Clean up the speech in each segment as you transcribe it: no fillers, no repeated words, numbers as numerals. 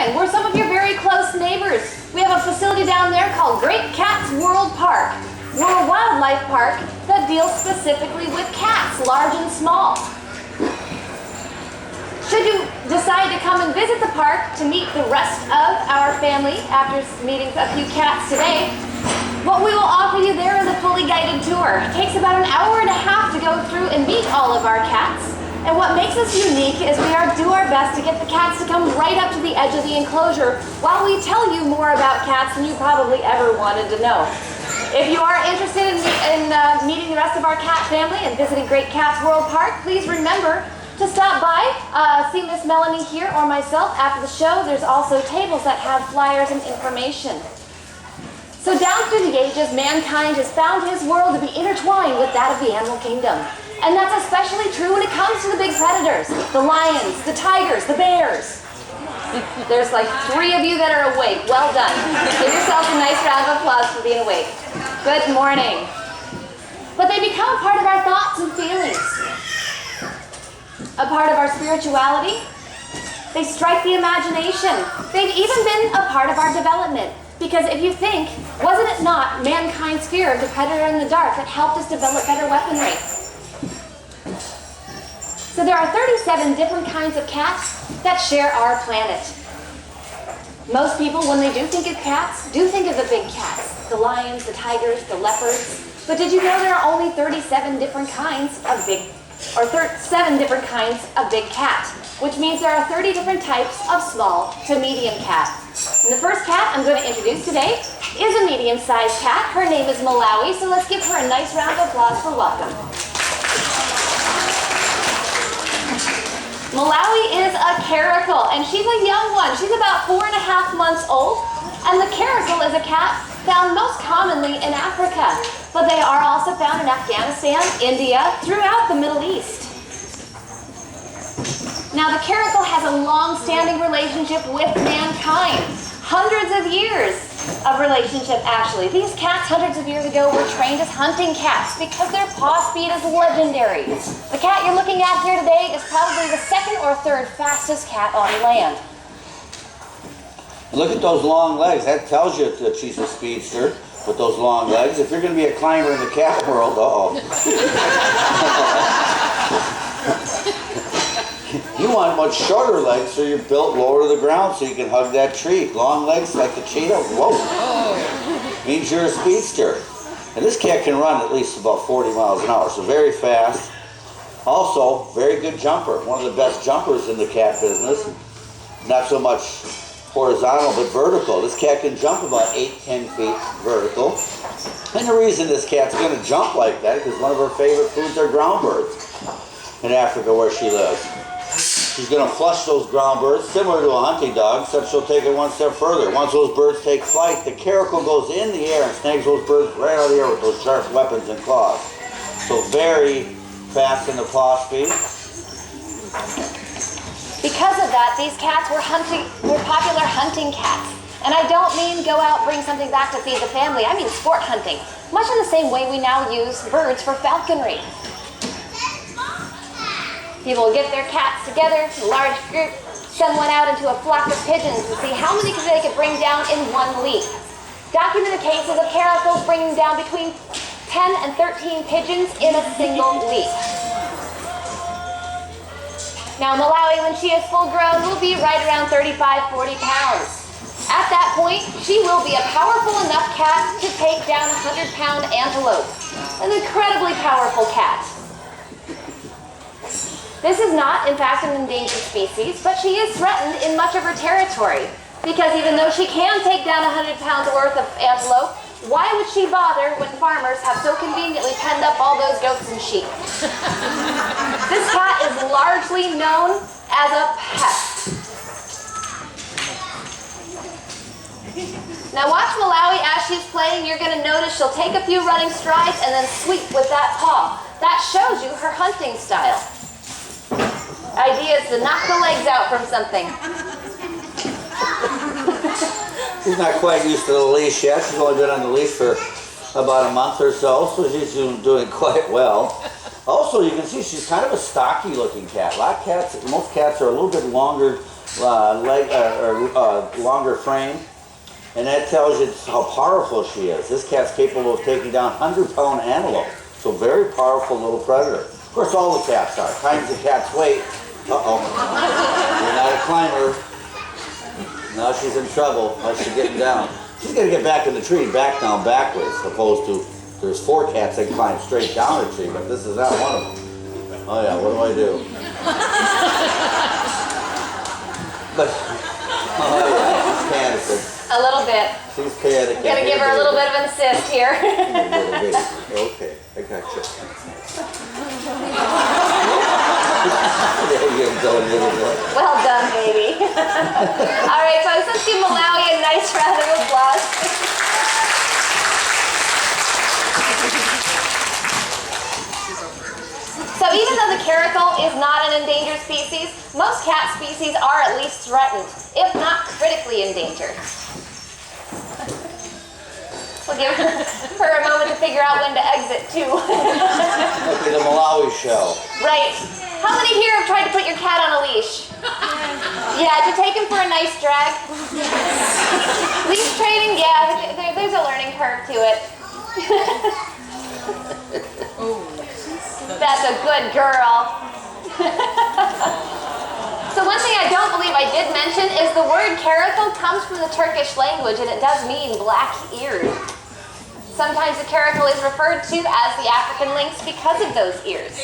and we're some of your very close neighbors. We have a facility down there called Great Cats World Park. We're a wildlife park that deals specifically with cats, large and small. Should you decide to come and visit the park to meet the rest of our family after meeting a few cats today, what we will offer you there is a fully guided tour. It takes about an hour and a half to go through and meet all of our cats. And what makes us unique is we do our best to get the cats to come right up to the edge of the enclosure while we tell you more about cats than you probably ever wanted to know. If you are interested in meeting the rest of our cat family and visiting Great Cats World Park, please remember to stop by, see Miss Melanie here or myself after the show. There's also tables that have flyers and information. So down through the ages, mankind has found his world to be intertwined with that of the animal kingdom. And that's especially true when it comes to the big predators, the lions, the tigers, the bears. There's like 3 of you that are awake. Well done. Give yourselves a nice round of applause for being awake. Good morning. But they become a part of our thoughts and feelings, a part of our spirituality. They strike the imagination. They've even been a part of our development. Because if you think, wasn't it not mankind's fear of the predator in the dark that helped us develop better weaponry? So there are 37 different kinds of cats that share our planet. Most people, when they do think of cats, do think of the big cats, the lions, the tigers, the leopards. But did you know there are only 37 different kinds of seven different kinds of big cat, which means there are 30 different types of small to medium cat. And the first cat I'm going to introduce today is a medium-sized cat. Her name is Malawi, so let's give her a nice round of applause for welcome. Malawi is a caracal, and she's a young one. She's about 4.5 months old, and the caracal is a cat found most commonly in Africa, but they are also found in Afghanistan, India, throughout the Middle East. Now, the caracal has a long-standing relationship with mankind. Hundreds of years of relationship, actually. These cats, hundreds of years ago, were trained as hunting cats because their paw speed is legendary. The cat you're looking at here today is probably the 2nd or 3rd fastest cat on land. Look at those long legs. That tells you that she's a speedster with those long legs. If you're going to be a climber in the cat world, you want much shorter legs, so you're built lower to the ground so you can hug that tree. Long legs like the cheetah, whoa. Means you're a speedster. And this cat can run at least about 40 miles an hour, so very fast. Also, very good jumper. One of the best jumpers in the cat business. Not so much horizontal, but vertical. This cat can jump about 8-10 feet vertical. And the reason this cat's going to jump like that is because one of her favorite foods are ground birds in Africa where she lives. She's going to flush those ground birds, similar to a hunting dog, except she'll take it one step further. Once those birds take flight, the caracal goes in the air and snags those birds right out of the air with those sharp weapons and claws. So very fast in the paw speed. Because of that, these cats were popular hunting cats. And I don't mean go out, bring something back to feed the family. I mean sport hunting. Much in the same way we now use birds for falconry. People get their cats together in a large group, send one out into a flock of pigeons and see how many they could bring down in one leap. Documented cases of caracals bringing down between 10 and 13 pigeons in a single leap. Now, Malawi, when she is full grown, will be right around 35, 40 pounds. At that point, she will be a powerful enough cat to take down a 100-pound antelope. An incredibly powerful cat. This is not, in fact, an endangered species, but she is threatened in much of her territory. Because even though she can take down 100 pounds worth of antelope, why would she bother when farmers have so conveniently penned up all those goats and sheep? This cat is largely known as a pest. Now watch Malawi as she's playing. You're going to notice she'll take a few running strides and then sweep with that paw. That shows you her hunting style. Idea is to knock the legs out from something. She's not quite used to the leash yet. She's only been on the leash for about a month or so she's doing quite well. Also, you can see she's kind of a stocky looking cat. Most cats are a little bit longer longer frame, and that tells you how powerful she is. This cat's capable of taking down 100-pound antelope, so very powerful little predator. Of course, all the cats are. Times the cat's weight. Uh-oh. You're not a climber. Now she's in trouble. Now she's getting down. She's going to get back in the tree, back down backwards, opposed to there's 4 cats that climb straight down the tree, but this is not one of them. Oh yeah, what do I do? But, oh yeah, she's panicking. A little bit. She's panicking. Gonna give her a little bit of an assist here. Okay, I got you. There you go, little boy. Well done, baby. All right, folks, let's give Malawi a nice round of applause. So even though the caracal is not an endangered species, most cat species are at least threatened, if not critically endangered. We'll give her a moment to figure out when to exit, too. Look at the Malawi show. Right. How many here have tried to put your cat on a leash? Yeah, to take him for a nice drag? Leash training, yeah, there's a learning curve to it. That's a good girl. So one thing I don't believe I did mention is the word caracal comes from the Turkish language, and it does mean black-eared. Sometimes the caracal is referred to as the African lynx because of those ears.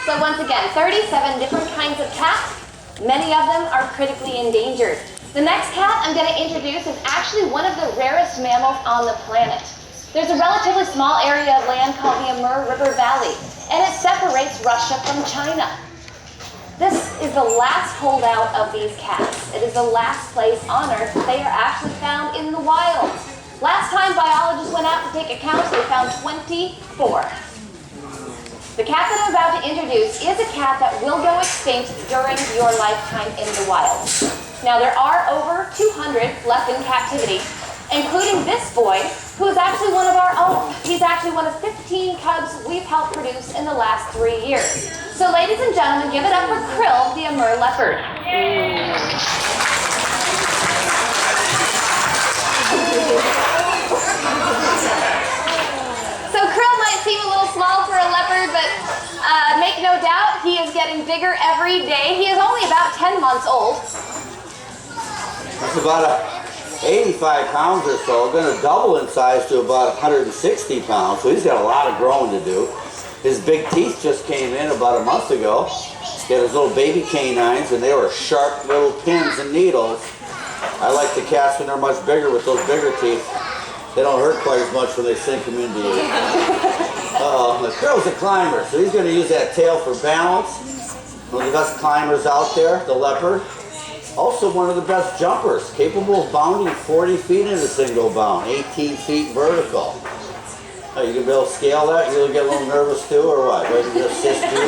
So once again, 37 different kinds of cats. Many of them are critically endangered. The next cat I'm going to introduce is actually one of the rarest mammals on the planet. There's a relatively small area of land called the Amur River Valley, and it separates Russia from China. This is the last holdout of these cats. It is the last place on Earth that they are actually found in the wild. Last time biologists went out to take accounts, they found 24. The cat that I'm about to introduce is a cat that will go extinct during your lifetime in the wild. Now there are over 200 left in captivity, including this boy, who is actually one of our own. He's actually one of 15 cubs we've helped produce in the last 3 years. So ladies and gentlemen, give it up for Krill, the Amur leopard. So Krill might seem a little small for a leopard, but make no doubt, he is getting bigger every day. He is only about 10 months old. That's about 85 pounds or so, going to double in size to about 160 pounds, so he's got a lot of growing to do. His big teeth just came in about a month ago. He had his little baby canines, and they were sharp little pins and needles. I like the cats when they're much bigger with those bigger teeth. They don't hurt quite as much when they sink them into you. Uh-oh, the Krill's a climber, so he's going to use that tail for balance. One of the best climbers out there, the leopard. Also one of the best jumpers, capable of bounding 40 feet in a single bound, 18 feet vertical. Oh, you gonna be able to scale that? You'll get a little nervous too, or what? Wait to assist you?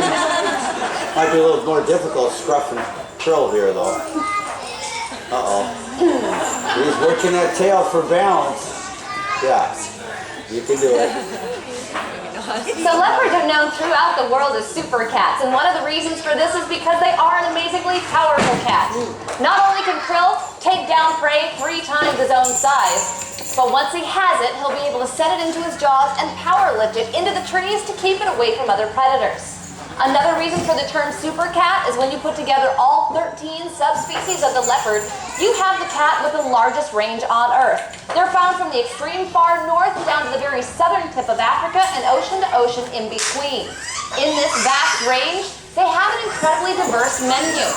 Might be a little more difficult scruffing Krill here, though. Uh-oh. He's working that tail for balance. Yeah, you can do it. So leopards are known throughout the world as super cats, and one of the reasons for this is because they are an amazingly powerful cat. Not only can Krill take down prey 3 times his own size, but once he has it, he'll be able to set it into his jaws and power lift it into the trees to keep it away from other predators. Another reason for the term super cat is when you put together all 13 subspecies of the leopard, you have the cat with the largest range on Earth. They're found from the extreme far north down to the very southern tip of Africa and ocean to ocean in between. In this vast range, they have an incredibly diverse menu.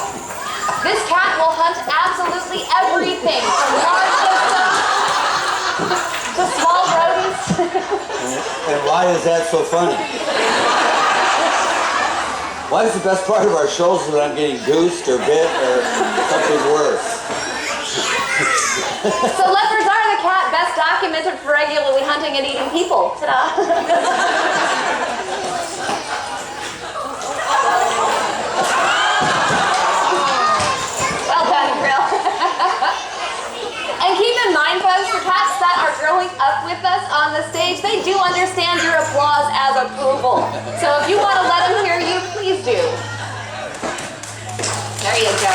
This cat will hunt absolutely everything from large systems to small rodents. And why is that so funny? Why is the best part of our shows when I'm getting goosed or bit or something worse? So leopards are the cat best documented for regularly hunting and eating people. Ta-da! Well done, Krill. And keep in mind, folks, the cats that are growing up with us on the stage, they do understand your applause as approval. So if you want to let them hear you, please do. There you go.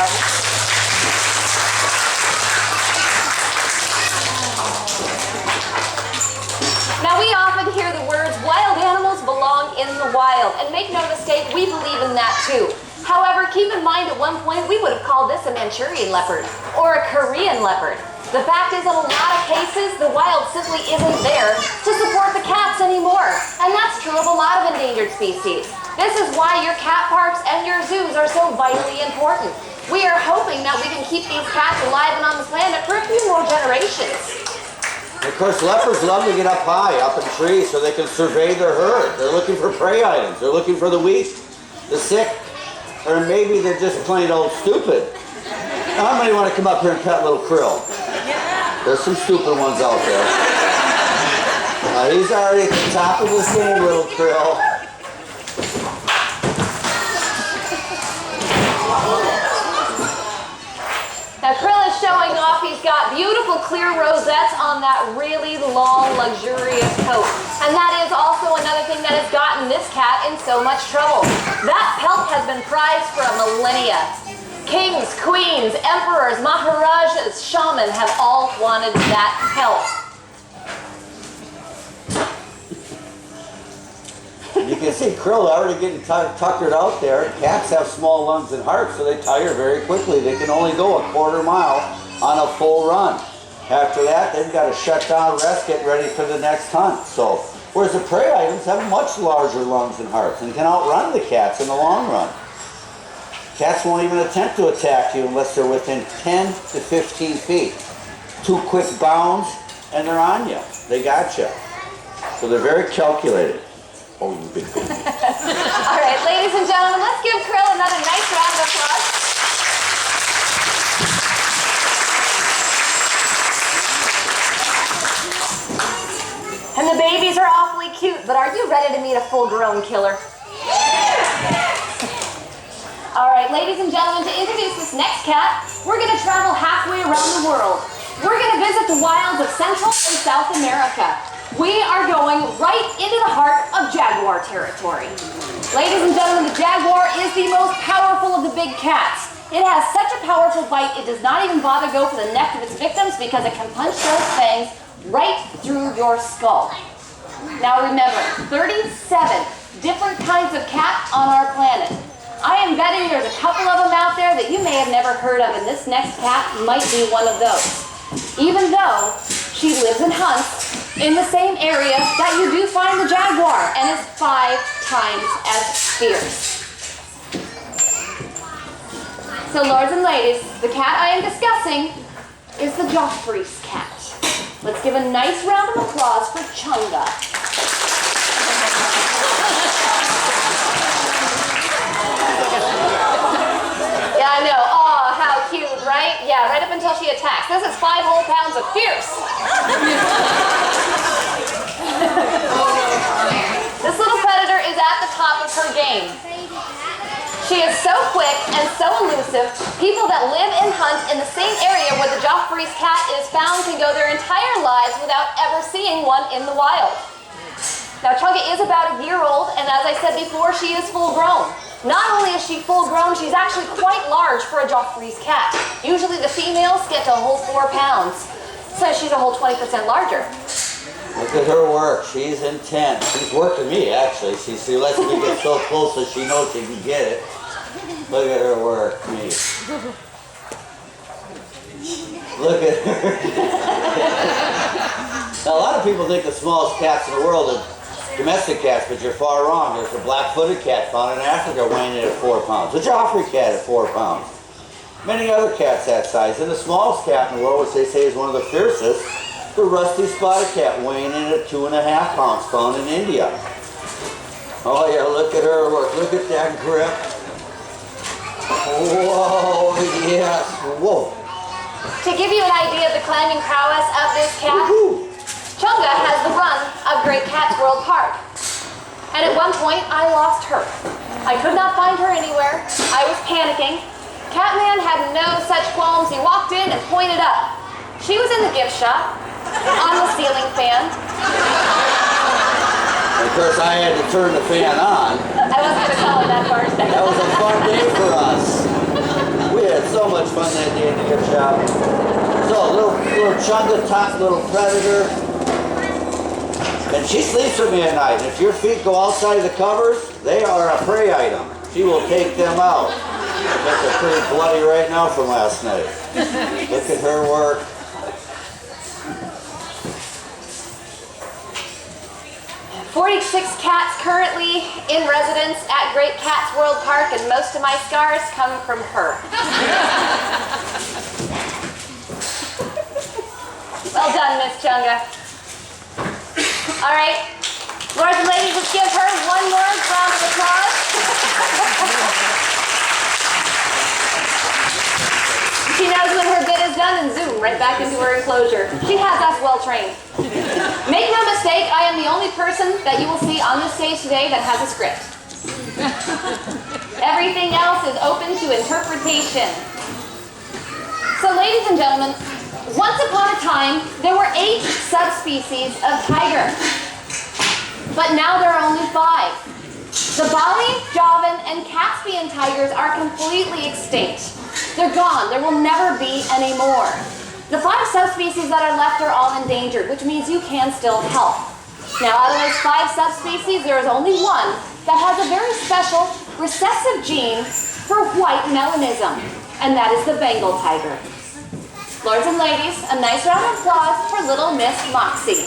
Now we often hear the words, wild animals belong in the wild. And make no mistake, we believe in that too. However, keep in mind at one point we would have called this a Manchurian leopard or a Korean leopard. The fact is, in a lot of cases, the wild simply isn't there to support the cats anymore. And that's true of a lot of endangered species. This is why your cat parks and your zoos are so vitally important. We are hoping that we can keep these cats alive and on the planet for a few more generations. Of course, leopards love to get up high, up in trees, so they can survey their herd. They're looking for prey items. They're looking for the weak, the sick, or maybe they're just plain old stupid. Now, how many want to come up here and pet little Krill? There's some stupid ones out there. He's already at the top of his game, little Krill. Now Krill is showing off. He's got beautiful clear rosettes on that really long, luxurious coat. And that is also another thing that has gotten this cat in so much trouble. That pelt has been prized for millennia. Kings, queens, emperors, maharajas, shaman have all wanted that pelt. You can see Krill already getting tuckered out there. Cats have small lungs and hearts, so they tire very quickly. They can only go a quarter mile on a full run. After that, they've got to shut down, rest, get ready for the next hunt. So, whereas the prey items have much larger lungs and hearts and can outrun the cats in the long run. Cats won't even attempt to attack you unless they're within 10 to 15 feet. 2 quick bounds and they're on you. They got you. So they're very calculated. Oh, you big baby. All right, ladies and gentlemen, let's give Krill another nice round of applause. And the babies are awfully cute, but are you ready to meet a full-grown killer? All right, ladies and gentlemen, to introduce this next cat, we're going to travel halfway around the world. We're going to visit the wilds of Central and South America. We are going right into the heart of jaguar territory. Ladies and gentlemen, the jaguar is the most powerful of the big cats. It has such a powerful bite, it does not even bother go for the neck of its victims because it can punch those fangs right through your skull. Now remember, 37 different kinds of cat on our planet. I am betting there's a couple of them out there that you may have never heard of, and this next cat might be one of those. Even though she lives and hunts in the same area that you do find the jaguar, and is 5 times as fierce. So lords and ladies, the cat I am discussing is the Joffrey's cat. Let's give a nice round of applause for Chunga. Yeah, I know. Oh, how cute, right? Yeah, right up until she attacks. This is 5 whole pounds of fierce. This little predator is at the top of her game. She is so quick and so elusive, people that live and hunt in the same area where the Joffrey's cat is found can go their entire lives without ever seeing one in the wild. Now, Chunga is about a year old, and as I said before, she is full grown. Not only is she full grown, she's actually quite large for a Joffrey's cat. Usually the females get to a whole 4 pounds, so she's a whole 20% larger. Look at her work. She's intense. She's working me, actually. She lets me get so close that she knows she can get it. Look at her work, me. Look at her. Now, a lot of people think the smallest cats in the world are domestic cats, but you're far wrong. There's a black-footed cat found in Africa weighing in at 4 pounds. A Joffrey cat at 4 pounds. Many other cats that size. And the smallest cat in the world, which they say is one of the fiercest, the rusty spotted cat weighing in at 2.5 pounds, found in India. Oh yeah, look at her work. Look at that grip. Whoa, yes. Whoa. To give you an idea of the climbing prowess of this cat, Chunga has the run of Great Cats World Park. And at one point, I lost her. I could not find her anywhere. I was panicking. Catman had no such qualms. He walked in and pointed up. She was in the gift shop, on the ceiling fan. Of course, I had to turn the fan on. I wasn't going to tell her that part. That was a fun day for us. so much fun that day in the gift shop. So, little Chunga top, little predator. And she sleeps with me at night. And if your feet go outside the covers, they are a prey item. She will take them out. But they're pretty bloody right now from last night. Look at her work. "46 cats currently in residence at Great Cats World Park, and most of my scars come from her." Well done, Miss Chunga. All right, lords and ladies, let's give her one more round of applause. She knows when her bit is done and zoom right back into her enclosure. She has us well trained. Make no mistake, I am the only person that you will see on this stage today that has a script. Everything else is open to interpretation. So, ladies and gentlemen, once upon a time, there were 8 subspecies of tiger. But now there are only 5. The Bali, Javan, and Caspian tigers are completely extinct. They're gone. There will never be any more. The 5 subspecies that are left are all endangered, which means you can still help. Now, out of those 5 subspecies, there is only one that has a very special recessive gene for white melanism, and that is the Bengal tiger. Lords and ladies, a nice round of applause for little Miss Moxie.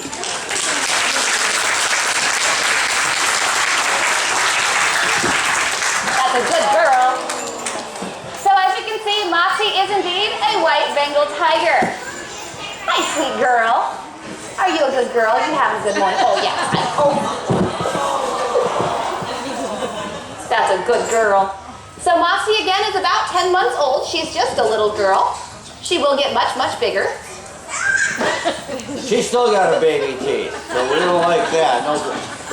That's a good girl. So as you can see, Moxie is indeed a white Bengal tiger. Hi, sweet girl. Are you a good girl? You have a good one. Oh, yes. That's a good girl. So Moxie, again, is about 10 months old. She's just a little girl. She will get much, much bigger. She's still got her baby teeth, so we don't like that. No,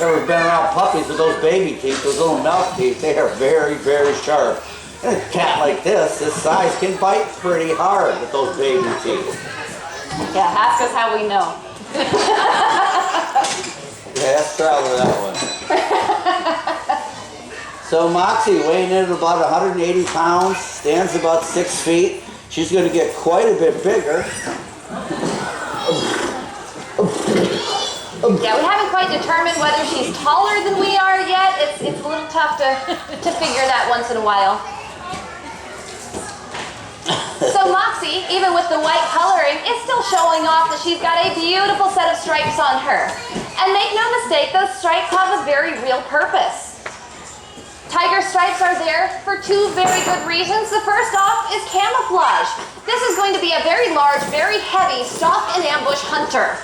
ever been around puppies with those baby teeth, those little mouth teeth, they are very, very sharp. And a cat like this size, can bite pretty hard with those baby teeth. Yeah, ask us how we know. Yeah, let's try with that one. So Moxie, weighing in at about 180 pounds, stands about 6 feet. She's going to get quite a bit bigger. Yeah, we haven't quite determined whether she's taller than we are yet. It's a little tough to figure that once in a while. So Moxie, even with the white coloring, is still showing off that she's got a beautiful set of stripes on her. And make no mistake, those stripes have a very real purpose. Tiger stripes are there for 2 very good reasons. The first off is camouflage. This is going to be a very large, very heavy stalk and ambush hunter.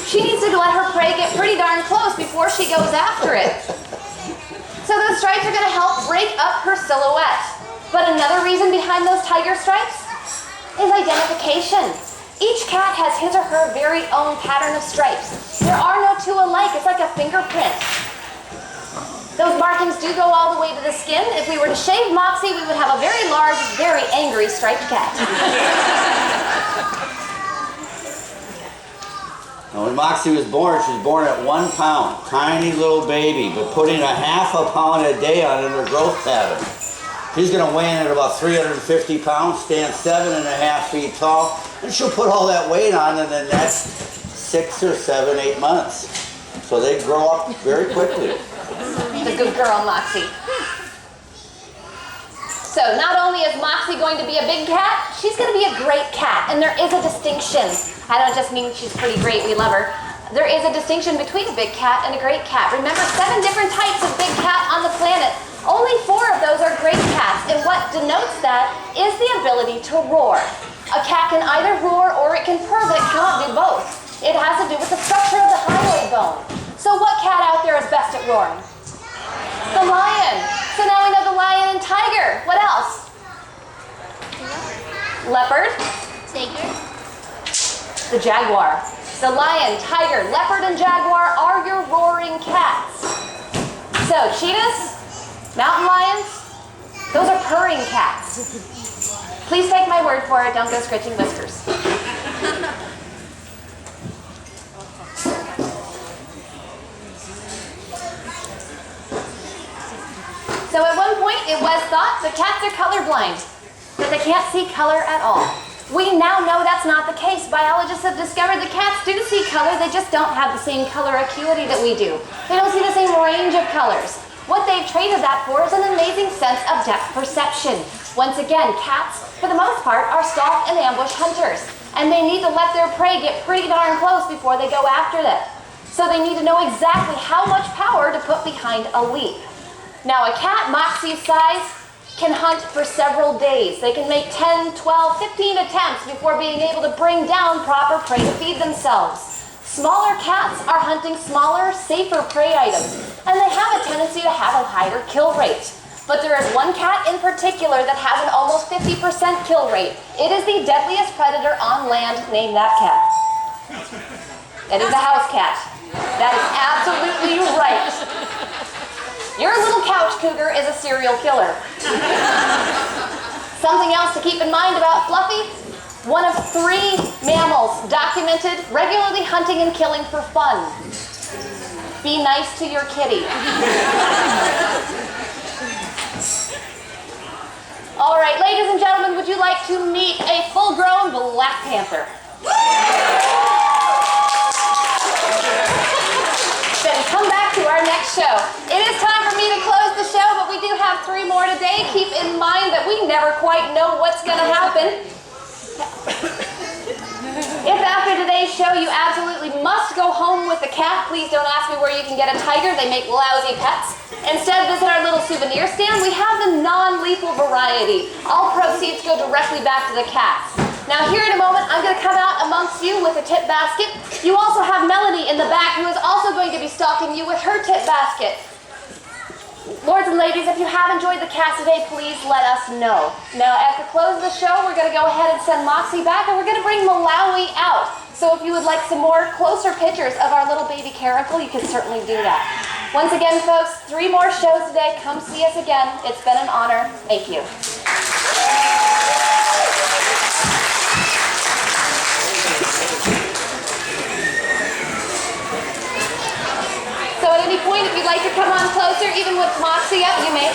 She needs to let her prey get pretty darn close before she goes after it. So those stripes are going to help break up her silhouette. But another reason behind those tiger stripes is identification. Each cat has his or her very own pattern of stripes. There are no 2 alike. It's like a fingerprint. Those markings do go all the way to the skin. If we were to shave Moxie, we would have a very large, very angry striped cat. Now, when Moxie was born, she was born at 1 pound. Tiny little baby, but putting a ½ a pound a day on in her growth pattern. She's going to weigh in at about 350 pounds, stand 7.5 feet tall, and she'll put all that weight on in the next 6 or 7, 8 months. So they grow up very quickly. The good girl, Moxie. So not only is Moxie going to be a big cat, she's going to be a great cat. And there is a distinction. I don't just mean she's pretty great, we love her. There is a distinction between a big cat and a great cat. Remember, 7 different types of big cat on the planet. Only 4 of those are great cats. And what denotes that is the ability to roar. A cat can either roar or it can purr, but it cannot do both. It has to do with the structure of the hyoid bone. So what cat out there is best at roaring? The lion. So now we know the lion and tiger. What else? Leopard. Tiger. The jaguar. The lion, tiger, leopard, and jaguar are your roaring cats. So cheetahs, mountain lions, those are purring cats. Please take my word for it. Don't go scratching whiskers. So at one point, it was thought that cats are colorblind, that they can't see color at all. We now know that's not the case. Biologists have discovered that cats do see color, they just don't have the same color acuity that we do. They don't see the same range of colors. What they've traded that for is an amazing sense of depth perception. Once again, cats, for the most part, are stalk and ambush hunters, and they need to let their prey get pretty darn close before they go after them. So they need to know exactly how much power to put behind a leap. Now, a cat Moxie's size can hunt for several days. They can make 10, 12, 15 attempts before being able to bring down proper prey to feed themselves. Smaller cats are hunting smaller, safer prey items, and they have a tendency to have a higher kill rate. But there is one cat in particular that has an almost 50% kill rate. It is the deadliest predator on land. Name that cat. It is a house cat. That is absolutely right. Your little couch cougar is a serial killer. Something else to keep in mind about Fluffy: one of 3 mammals documented regularly hunting and killing for fun. Be nice to your kitty. All right, ladies and gentlemen, would you like to meet a full-grown Black Panther? Then come back to our next show. It is time for me to close the show, but we do have 3 more today. Keep in mind that we never quite know what's going to happen. If after today's show you absolutely must go home with a cat, please don't ask me where you can get a tiger. They make lousy pets. Instead, visit our little souvenir stand. We have the non-lethal variety. All proceeds go directly back to the cats. Now here in a moment, I'm going to come out amongst you with a tip basket. You also have Melanie in the back, who is also going to be stalking you with her tip basket. Lords and ladies, if you have enjoyed the cast today, please let us know. Now, at the close of the show, we're going to go ahead and send Moxie back, and we're going to bring Malawi out. So if you would like some more closer pictures of our little baby caracal, you can certainly do that. Once again, folks, 3 more shows today. Come see us again. It's been an honor. Thank you. So at any point, if you'd like to come on closer, even with Moxie up, you may.